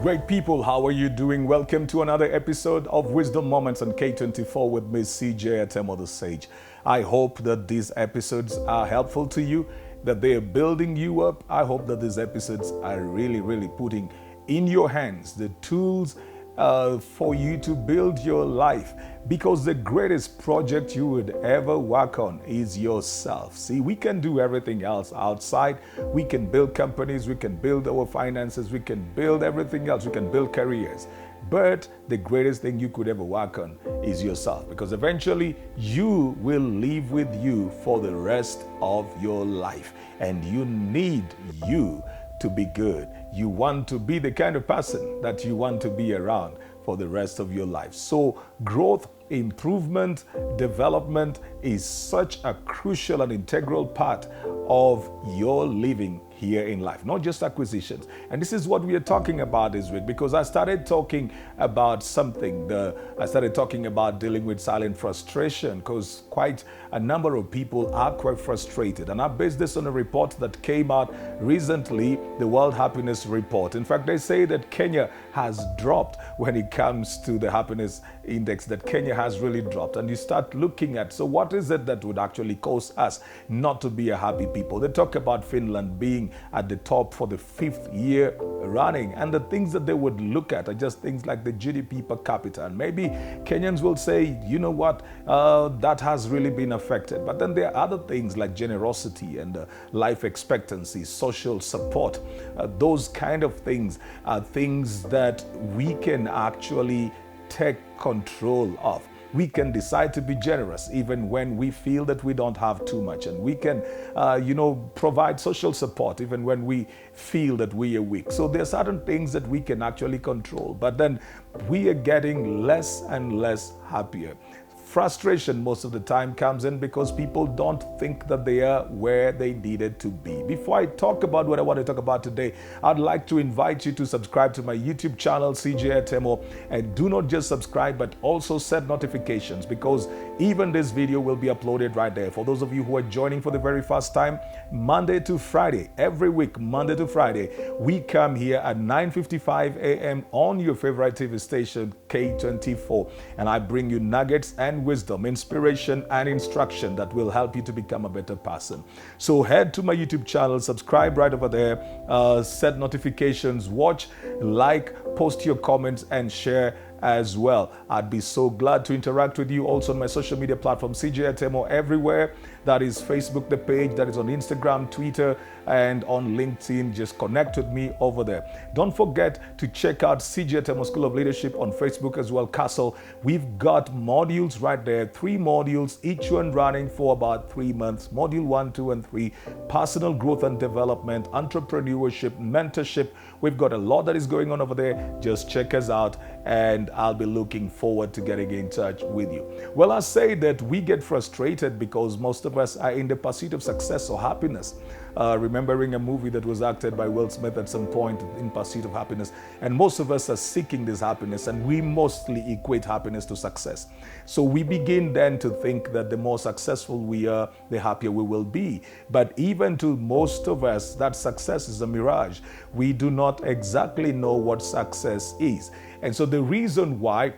great people. How are you doing? Welcome to another episode of Wisdom Moments on K24 with Miss C.J. Atemo the Sage. I hope that these episodes are helpful to you, that they are building you up. I hope that these episodes are really putting in your hands the tools for you to build your life, because the greatest project you would ever work on is yourself. See, we can do everything else outside. We can build companies, we can build our finances, we can build everything else, we can build careers. But the greatest thing you could ever work on is yourself, because eventually you will live with you for the rest of your life, and you need you to be good. You want to be the kind of person that you want to be around for the rest of your life. So growth, improvement, development is such a crucial and integral part of your living here in life, not just acquisitions. And this is what we are talking about this week, because I started talking about something. I started talking about dealing with silent frustration, because quite a number of people are quite frustrated. And I based this on a report that came out recently, the World Happiness Report. In fact, they say that Kenya has dropped when it comes to the happiness index, that Kenya has really dropped. And you start looking at, so what is it that would actually cause us not to be a happy people? They talk about Finland being at the top for the 5th year running, and the things that they would look at are just things like the GDP per capita. And maybe Kenyans will say, you know what, that has really been affected. But then there are other things like generosity and life expectancy, social support. Those kind of things are things that we can actually take control of. We can decide to be generous even when we feel that we don't have too much. And we can, provide social support even when we feel that we are weak. So there are certain things that we can actually control. But then we are getting less and less happier. Frustration most of the time comes in because people don't think that they are where they needed to be. Before I talk about what I want to talk about today, I'd like to invite you to subscribe to my YouTube channel, CJ Atemo, and do not just subscribe, but also set notifications, because even this video will be uploaded right there. For those of you who are joining for the very first time, Monday to Friday, every week, Monday to Friday, we come here at 9:55 a.m. on your favorite TV station, K24, and I bring you nuggets and wisdom, inspiration, and instruction that will help you to become a better person. So head to my YouTube channel, subscribe right over there, set notifications, watch, like, post your comments, and share as well. I'd be so glad to interact with you also on my social media platform, CJ Atemo, everywhere. That is Facebook, the page, that is on Instagram, Twitter, and on LinkedIn. Just connect with me over there. Don't forget to check out CJ Atemo School of Leadership on Facebook as well, Castle. We've got modules right there, 3 modules, each one running for about 3 months. Module 1, 2, and 3, personal growth and development, entrepreneurship, mentorship. We've got a lot that is going on over there. Just check us out, and I'll be looking forward to getting in touch with you. Well, I say that we get frustrated because most of us are in the pursuit of success or happiness. Remembering a movie that was acted by Will Smith at some point, In Pursuit of Happiness. And most of us are seeking this happiness, and we mostly equate happiness to success. So we begin then to think that the more successful we are, the happier we will be. But even to most of us, that success is a mirage. We do not exactly know what success is. And so the reason why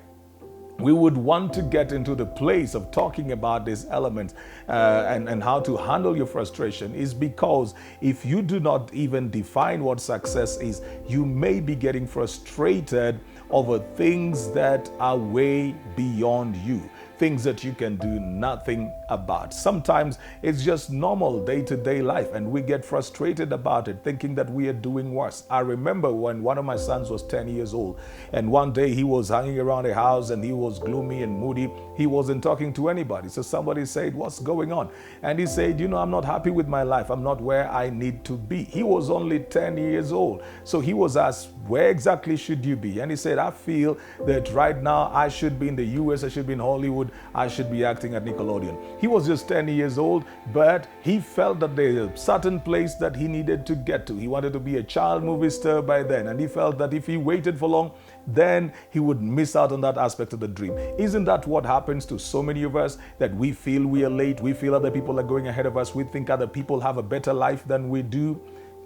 we would want to get into the place of talking about these elements and how to handle your frustration is because if you do not even define what success is, you may be getting frustrated over things that are way beyond you. Things that you can do nothing about. Sometimes it's just normal day-to-day life, and we get frustrated about it, thinking that we are doing worse. I remember when one of my sons was 10 years old, and one day he was hanging around the house and he was gloomy and moody. He wasn't talking to anybody. So somebody said, "What's going on?" And he said, "I'm not happy with my life. I'm not where I need to be." He was only 10 years old. So he was asked, "Where exactly should you be?" And he said, "I feel that right now I should be in the US, I should be in Hollywood, I should be acting at Nickelodeon." He was just 10 years old, but he felt that there's a certain place that he needed to get to. He wanted to be a child movie star by then, and he felt that if he waited for long, then he would miss out on that aspect of the dream. Isn't that what happens to so many of us? That we feel we are late, we feel other people are going ahead of us, we think other people have a better life than we do.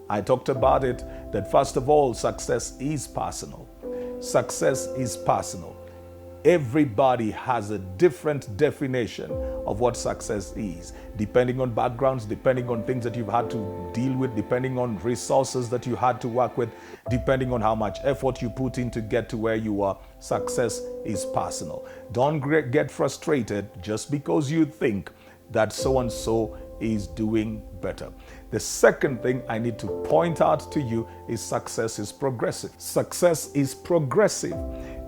I talked about it, that first of all, success is personal. Success is personal. Everybody has a different definition of what success is, depending on backgrounds, depending on things that you've had to deal with, depending on resources that you had to work with, depending on how much effort you put in to get to where you are. Success is personal. Don't get frustrated just because you think that so and so is doing better. The second thing I need to point out to you is success is progressive. Success is progressive.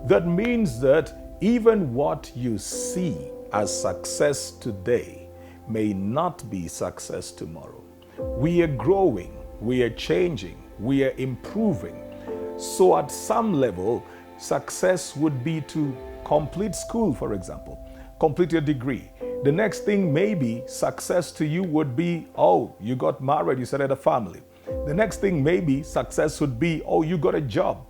That means that even what you see as success today may not be success tomorrow. We are growing, we are changing, we are improving. So at some level, success would be to complete school, for example, complete your degree. The next thing maybe success to you would be, oh, you got married, you started a family. The next thing maybe success would be, oh, you got a job.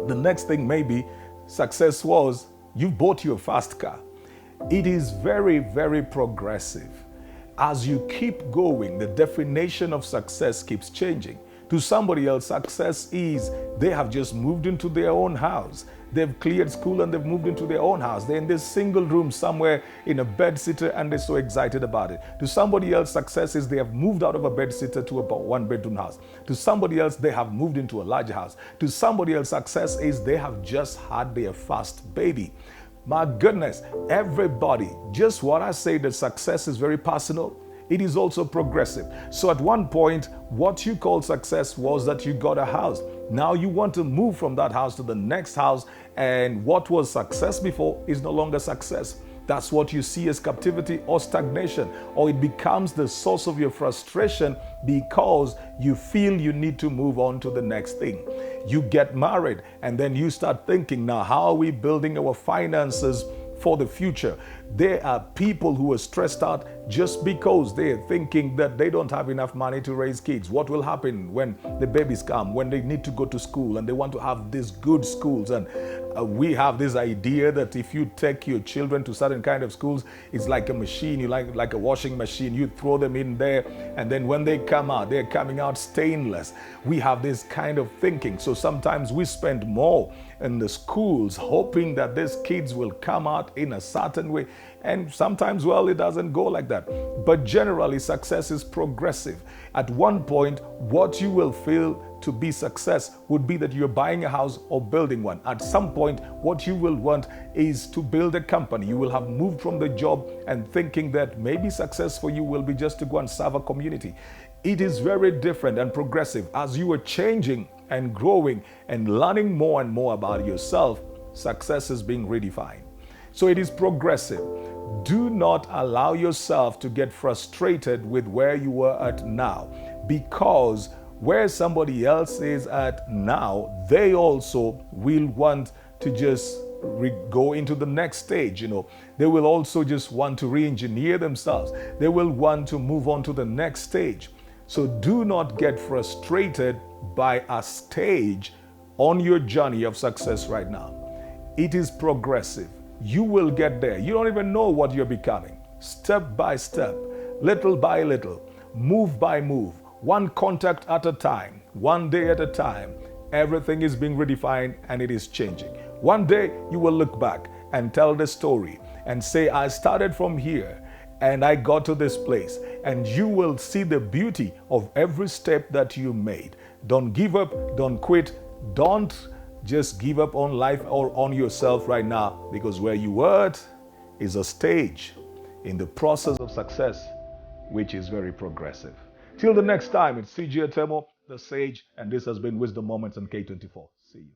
The next thing maybe success was you bought your first car. It is very, very progressive. As you keep going, the definition of success keeps changing. To somebody else, success is they have just moved into their own house. They've cleared school and they've moved into their own house. They're in this single room somewhere in a bed sitter and they're so excited about it. To somebody else, success is they have moved out of a bed sitter to a one bedroom house. To somebody else, they have moved into a large house. To somebody else, success is they have just had their first baby. My goodness, everybody, just what I say that success is very personal, it is also progressive. So at one point, what you called success was that you got a house. Now you want to move from that house to the next house, and what was success before is no longer success. That's what you see as captivity or stagnation, or it becomes the source of your frustration because you feel you need to move on to the next thing. You get married and then you start thinking, now how are we building our finances for the future? There are people who are stressed out just because they're thinking that they don't have enough money to raise kids. What will happen when the babies come, when they need to go to school and they want to have these good schools? And we have this idea that if you take your children to certain kind of schools, it's like a machine, you like a washing machine. You throw them in there and then when they come out, they're coming out stainless. We have this kind of thinking. So sometimes we spend more in the schools hoping that these kids will come out in a certain way. And sometimes, well, it doesn't go like that. But generally, success is progressive. At one point, what you will feel to be success would be that you're buying a house or building one. At some point, what you will want is to build a company. You will have moved from the job and thinking that maybe success for you will be just to go and serve a community. It is very different and progressive. As you are changing and growing and learning more and more about yourself, success is being redefined. So it is progressive. Do not allow yourself to get frustrated with where you are at now, because where somebody else is at now, they also will want to just go into the next stage. They will also just want to re-engineer themselves. They will want to move on to the next stage. So do not get frustrated by a stage on your journey of success right now. It is progressive. You will get there. You don't even know what you're becoming. Step by step, little by little, move by move, one contact at a time, one day at a time. Everything is being redefined and it is changing. One day you will look back and tell the story and say, I started from here and I got to this place. And you will see the beauty of every step that you made. Don't give up, don't quit, don't just give up on life or on yourself right now, because where you are at is a stage in the process of success, which is very progressive. Till the next time, it's C.J. Atemo, the Sage, and this has been Wisdom Moments on K24. See you.